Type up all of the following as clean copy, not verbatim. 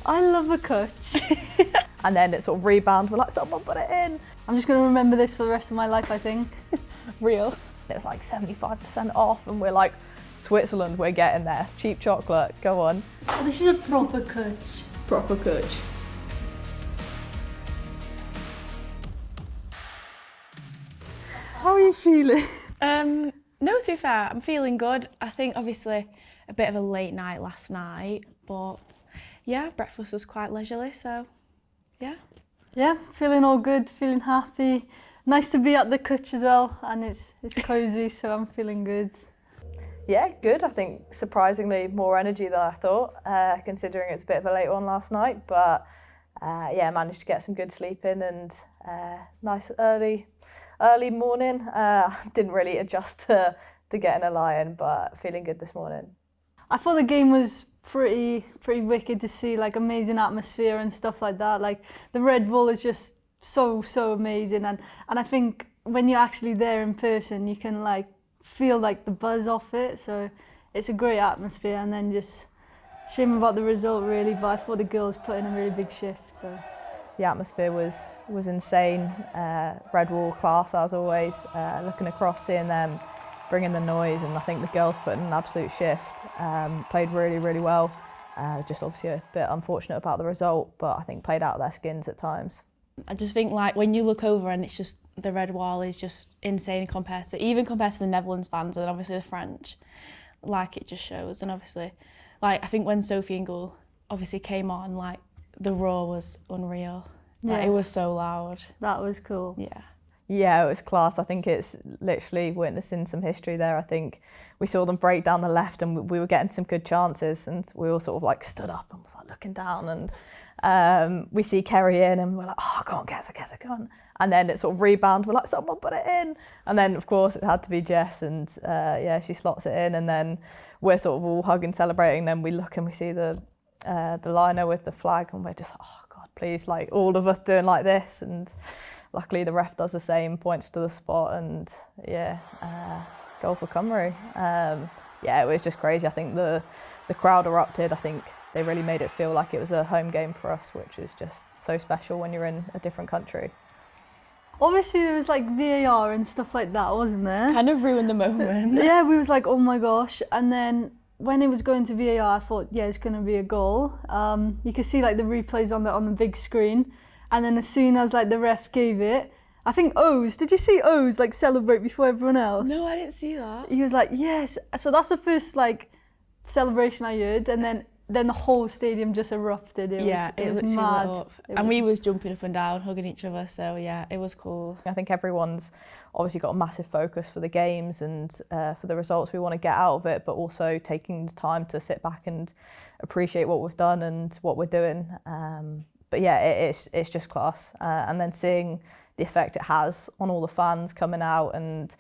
I love a Cwtsh. And then it sort of rebounds, we're like, someone put it in. I'm just going to remember this for the rest of my life, I think. Real. It was like 75% off and we're like, Switzerland, we're getting there. Cheap chocolate, go on. Oh, this is a proper Cwtsh. Proper Cwtsh. How are you feeling? No, to be fair, I'm feeling good. I think obviously a bit of a late night last night, but yeah, breakfast was quite leisurely, so yeah. Yeah, feeling all good, feeling happy. Nice to be at the Cwtsh as well, and it's cosy, so I'm feeling good. Yeah, good. I think surprisingly more energy than I thought, considering it's a bit of a late one last night. But yeah, managed to get some good sleep in and nice early morning. Didn't really adjust to getting a lie-in, but feeling good this morning. I thought the game was pretty wicked to see, like amazing atmosphere and stuff like that. Like the Red Bull is just so amazing, and I think when you're actually there in person, you can like feel like the buzz off it. So it's a great atmosphere, and then just shame about the result really, but I thought the girls put in a really big shift. So the atmosphere was insane. Red Bull class as always. Looking across, seeing them bringing the noise, and I think the girls put in an absolute shift. Played really well. Just obviously a bit unfortunate about the result, but I think played out of their skins at times. I just think like when you look over and it's just the red wall is just insane compared to the Netherlands fans and obviously the French. Like it just shows, and obviously, like I think when Sophie Ingle obviously came on, like the roar was unreal. Like, it was so loud. That was cool. Yeah. Yeah, it was class. I think it's literally witnessing some history there. I think we saw them break down the left and we were getting some good chances, and we all sort of like stood up and was like looking down, and we see Kerry in and we're like, oh, go on, get her, go on. And then it sort of rebounds, we're like, someone put it in. And then of course it had to be Jess, and yeah, she slots it in, and then we're sort of all hugging, celebrating. Then we look and we see the liner with the flag, and we're just, oh God, please, like all of us doing like this. And luckily the ref does the same, points to the spot, and yeah, goal for Cymru. Yeah, it was just crazy. I think the crowd erupted. I think they really made it feel like it was a home game for us, which is just so special when you're in a different country. Obviously there was like VAR and stuff like that, wasn't there? Kind of ruined the moment. Yeah, we was like, oh my gosh. And then when it was going to VAR, I thought, yeah, it's going to be a goal. You could see like the replays on the big screen. And then as soon as like the ref gave it, I think did you see O's like celebrate before everyone else? No, I didn't see that. He was like, yes. So that's the first like celebration I heard, and then the whole stadium just erupted. It was mad. We was jumping up and down, hugging each other. So yeah, it was cool. I think everyone's obviously got a massive focus for the games and for the results we want to get out of it, but also taking the time to sit back and appreciate what we've done and what we're doing. But yeah, it's just class. And then seeing the effect it has on all the fans coming out and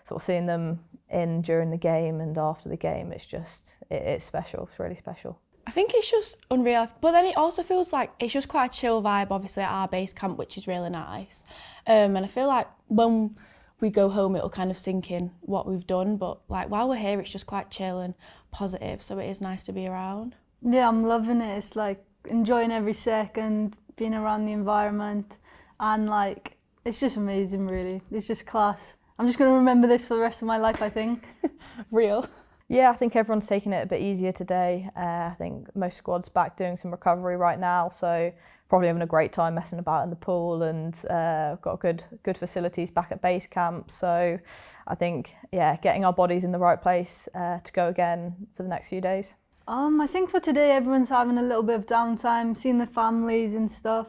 sort of seeing them in during the game and after the game, it's special. It's really special. I think it's just unreal, but then it also feels like it's just quite a chill vibe, obviously, at our base camp, which is really nice. And I feel like when we go home, it'll kind of sink in what we've done, but like while we're here, it's just quite chill and positive, so it is nice to be around. Yeah, I'm loving it. It's like enjoying every second, being around the environment, and like it's just amazing, really. It's just class. I'm just going to remember this for the rest of my life, I think. Real. Yeah, I think everyone's taking it a bit easier today. I think most squads back doing some recovery right now, so probably having a great time messing about in the pool, and got good facilities back at base camp. So I think, yeah, getting our bodies in the right place to go again for the next few days. I think for today everyone's having a little bit of downtime, seeing their families and stuff.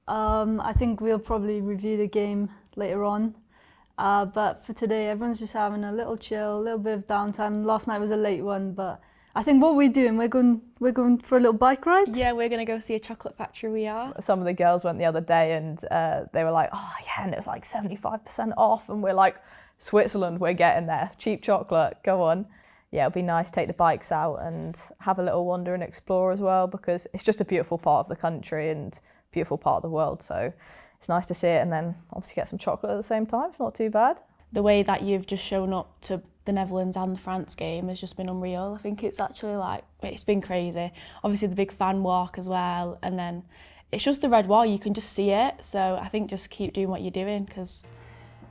I think we'll probably review the game later on. But for today, everyone's just having a little chill, a little bit of downtime. Last night was a late one, but I think what we're doing, we're going for a little bike ride. Yeah, we're going to go see a chocolate factory, we are. Some of the girls went the other day and they were like, oh yeah, and it was like 75% off. And we're like, Switzerland, we're getting there. Cheap chocolate, go on. Yeah, it'll be nice to take the bikes out and have a little wander and explore as well, because it's just a beautiful part of the country and beautiful part of the world. So it's nice to see it, and then obviously get some chocolate at the same time. It's not too bad. The way that you've just shown up to the Netherlands and the France game has just been unreal. I think it's actually it's been crazy. Obviously the big fan walk as well, and then it's just the red wall, you can just see it. So I think just keep doing what you're doing, because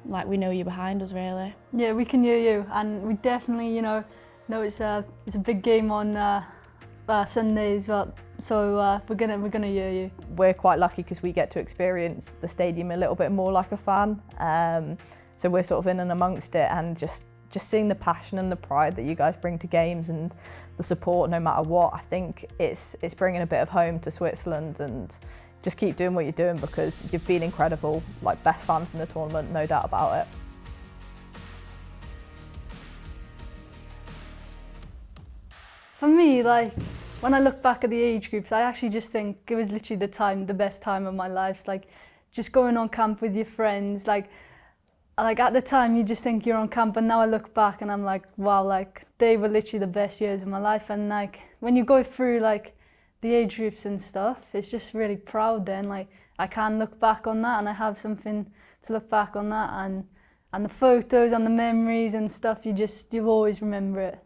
we know you're behind us really. Yeah, we can hear you, and we definitely, know it's a big game on Sunday as well. So we're gonna hear you. We're quite lucky because we get to experience the stadium a little bit more like a fan. So we're sort of in and amongst it, and just seeing the passion and the pride that you guys bring to games and the support no matter what. I think it's bringing a bit of home to Switzerland, and just keep doing what you're doing because you've been incredible, best fans in the tournament, no doubt about it. For me, when I look back at the age groups, I actually just think it was literally the best time of my life. Just going on camp with your friends, at the time you just think you're on camp, and now I look back and I'm like, wow, they were literally the best years of my life. And when you go through the age groups and stuff, it's just really proud then. I can look back on that, and I have something to look back on that, and the photos and the memories and stuff, you'll always remember it.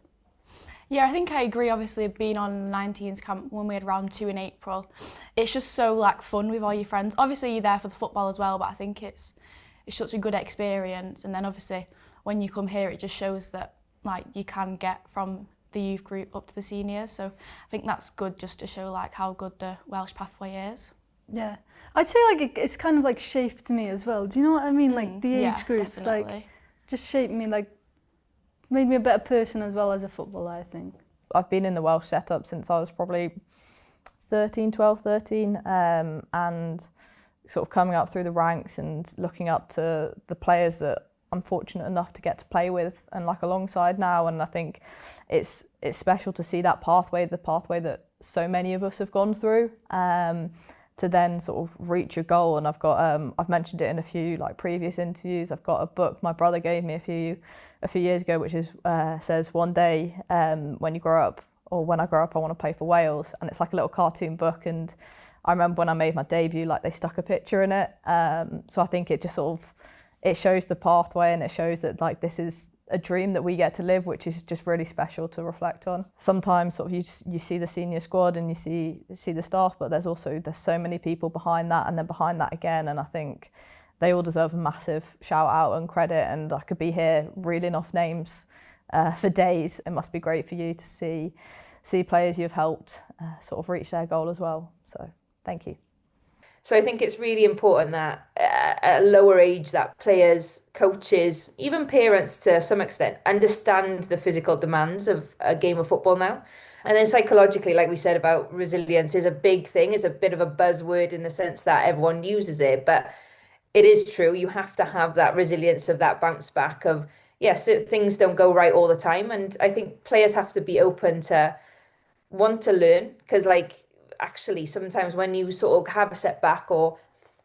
Yeah, I think I agree. Obviously, being on 19s camp when we had round 2 in April, it's just so fun with all your friends. Obviously, you're there for the football as well, but I think it's such a good experience. And then obviously, when you come here, it just shows that you can get from the youth group up to the seniors. So I think that's good, just to show how good the Welsh pathway is. Yeah, I'd say it's kind of shaped me as well. Do you know what I mean? The age groups, definitely. Just shaped me, made me a better person as well as a footballer, I think. I've been in the Welsh setup since I was probably 13, and sort of coming up through the ranks and looking up to the players that I'm fortunate enough to get to play with and alongside now. And I think it's special to see that pathway, the pathway that so many of us have gone through, to then sort of reach a goal. And I've got I've mentioned it in a few previous interviews. I've got a book my brother gave me a few years ago, which is says one day when you grow up, or when I grow up, I want to play for Wales. And it's a little cartoon book, and I remember when I made my debut, they stuck a picture in it. So I think it just it shows the pathway, and it shows that this is a dream that we get to live, which is just really special to reflect on. Sometimes you see the senior squad and you see the staff, but there's so many people behind that, and then behind that again, and I think they all deserve a massive shout out and credit. And I could be here reeling off names for days. It must be great for you to see players you've helped reach their goal as well. So thank you. So I think it's really important that at a lower age that players, coaches, even parents to some extent understand the physical demands of a game of football now. And then psychologically, like we said about resilience, is a big thing, is a bit of a buzzword in the sense that everyone uses it. But it is true, you have to have that resilience of that bounce back of, yes, things don't go right all the time. And I think players have to be open to want to learn, because actually sometimes when you have a setback or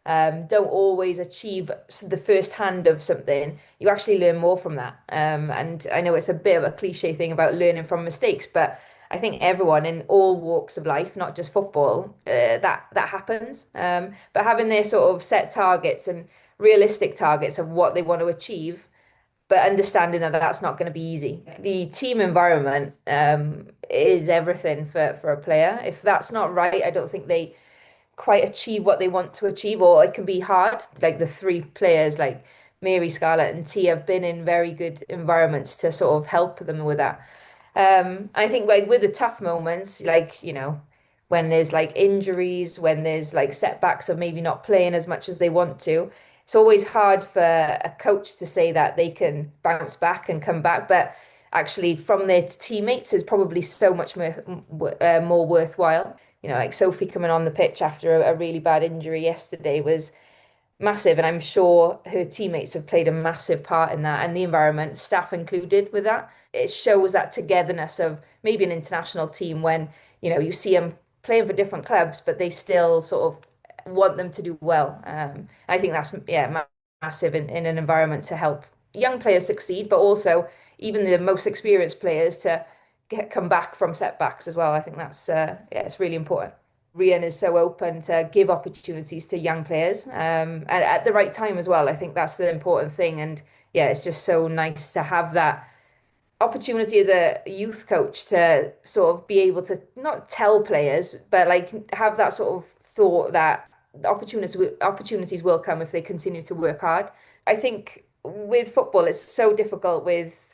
don't always achieve the first hand of something, you actually learn more from that. And I know it's a bit of a cliche thing about learning from mistakes, but I think everyone in all walks of life, not just football, that happens. But having their set targets and realistic targets of what they want to achieve, but understanding that that's not going to be easy. The team environment is everything for a player. If that's not right, I don't think they quite achieve what they want to achieve, or it can be hard. The 3 players, Mary, Scarlett and T, have been in very good environments to help them with that. I think with the tough moments, when there's injuries, when there's setbacks of maybe not playing as much as they want to, it's always hard for a coach to say that they can bounce back and come back, but actually from their teammates is probably so much more worthwhile. Sophie coming on the pitch after a really bad injury yesterday was massive, and I'm sure her teammates have played a massive part in that, and the environment, staff included with that. It shows that togetherness of maybe an international team when you see them playing for different clubs, but they still want them to do well. I think that's massive in an environment to help young players succeed, but also even the most experienced players to come back from setbacks as well. I think that's it's really important. Rian is so open to give opportunities to young players, and at the right time as well. I think that's the important thing. And yeah, it's just so nice to have that opportunity as a youth coach to sort of be able to not tell players, but like have that sort of thought that opportunities will come if they continue to work hard. I think with football, it's so difficult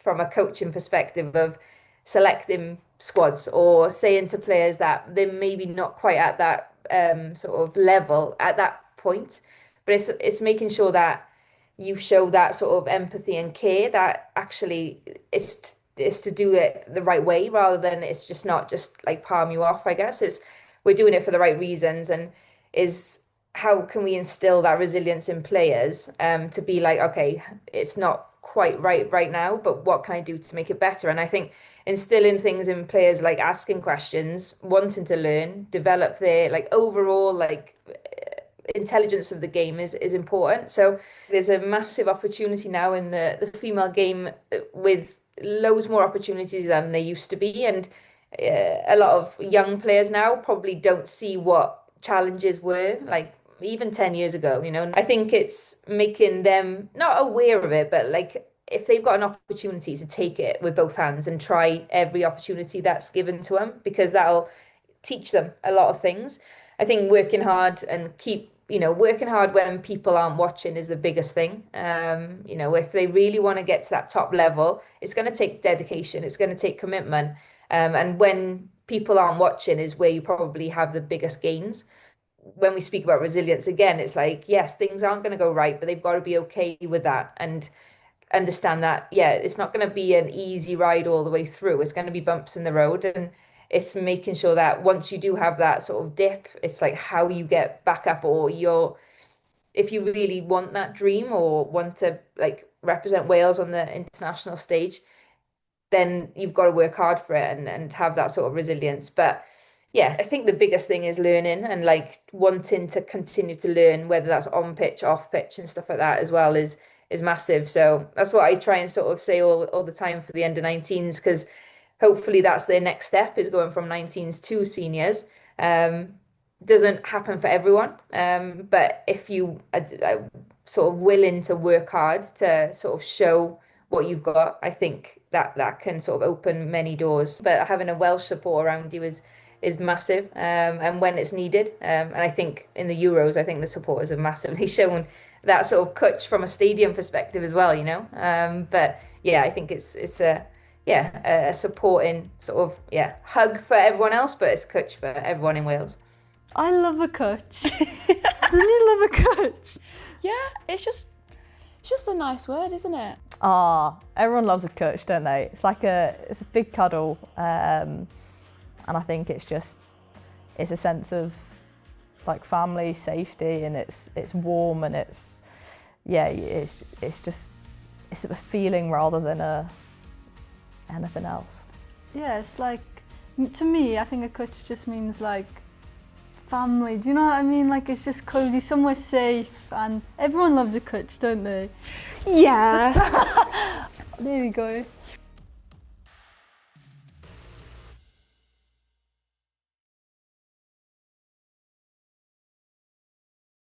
from a coaching perspective of selecting squads or saying to players that they're maybe not quite at that sort of level at that point. But it's making sure that you show that sort of empathy and care that actually is to do it the right way rather than it's just not just like palm you off, I guess. We're doing it for the right reasons, and is how can we instill that resilience in players to be like, okay, it's not quite right now, but what can I do to make it better? And I think instilling things in players like asking questions, wanting to learn, develop their like overall like intelligence of the game is important. So there's a massive opportunity now in the female game with loads more opportunities than there used to be, and a lot of young players now probably don't see what challenges were like even 10 years ago, you know. I think it's making them not aware of it, but like if they've got an opportunity to take it with both hands and try every opportunity that's given to them, because that'll teach them a lot of things. I think working hard and working hard when people aren't watching is the biggest thing. If they really want to get to that top level, it's going to take dedication, it's going to take commitment. And when people aren't watching is where you probably have the biggest gains. When we speak about resilience, again, it's like, yes, things aren't going to go right, but they've got to be okay with that and understand that, yeah, it's not going to be an easy ride all the way through. It's going to be bumps in the road. And it's making sure that once you do have that sort of dip, it's like how you get back up, or if you really want that dream or want to like represent Wales on the international stage, then you've got to work hard for it and have that sort of resilience. But yeah, I think the biggest thing is learning and like wanting to continue to learn, whether that's on pitch, off pitch and stuff like that as well is massive. So that's what I try and sort of say all the time for the under 19s, because hopefully that's their next step, is going from 19s to seniors. Doesn't happen for everyone, but if you are sort of willing to work hard to sort of show what you've got, I think that can sort of open many doors. But having a Welsh support around you is massive, and when it's needed. And I think in the Euros, I think the supporters have massively shown that sort of Cwtsh from a stadium perspective as well, you know. But yeah, I think it's a supporting sort of hug for everyone else, but it's Cwtsh for everyone in Wales. I love a Cwtsh. Doesn't you love a Cwtsh? Yeah, it's just a nice word, isn't it? Everyone loves a Cwtsh, don't they? It's like it's a big cuddle, and I think it's a sense of like family, safety, and it's warm, and it's a feeling rather than anything else. Yeah, it's like, to me, I think a Cwtsh just means like family. Do you know what I mean? Like it's just cozy, somewhere safe, and everyone loves a Cwtsh, don't they? Yeah. There we go.